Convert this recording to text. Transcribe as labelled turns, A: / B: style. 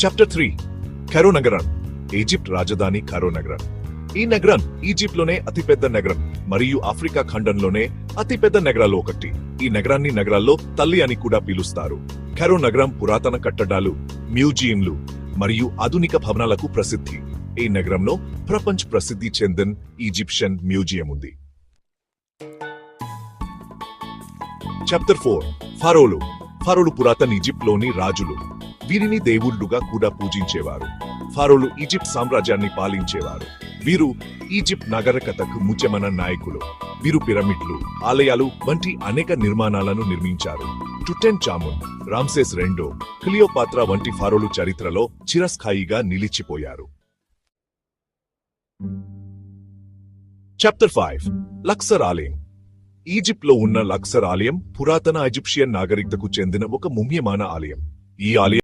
A: Chapter 3 Cairo నగరం. Egypt రాజధాని Cairo నగరం. ఈ నగరం ఈజిప్ట్లోనే అతిపెద్ద నగరం మరియు ఆఫ్రికా ఖండంలోనే అతిపెద్ద నగరాల్లో ఒకటి. ఈ నగరాన్ని నగరాల్లో తల్లి అని కూడా పిలుస్తారు. కైరో నగరం పురాతన కట్టడాలు, మ్యూజియంలు మరియు ఆధునిక భవనాలకు ప్రసిద్ధి. ఈ నగరంలో ప్రపంచ ప్రసిద్ధి చెందిన ఈజిప్షియన్ మ్యూజియం ఉంది. చాప్టర్ 4 ఫారోలు. ఫారోలు పురాతన ఈజిప్ట్లోని రాజులు. వీరిని దేవుళ్ళుగా కూడా పూజించేవారు. ఫారోలు ఈజిప్ట్ సామ్రాజ్యాన్ని పాలించేవారు. వీరు ఈజిప్ట్ నాగరికతకు ముఖ్యమైన నాయకులు. వీరు పిరమిడ్లు, ఆలయాలు వంటి అనేక నిర్మాణాలను నిర్మించారు. టుటెన్ఖామున్, రామ్సెస్ II, క్లియోపాత్రా వంటి ఫారోలు చరిత్రలో చిరస్థాయిగా నిలిచిపోయారు. చాప్టర్ 5 లక్సర్ ఆలయం. ఈజిప్ట్లో ఉన్న లక్సర్ ఆలయం పురాతన ఈజిప్షియన్ నాగరికతకు చెందిన ఒక ముఖ్యమైన ఆలయం. ఈ ఆలయం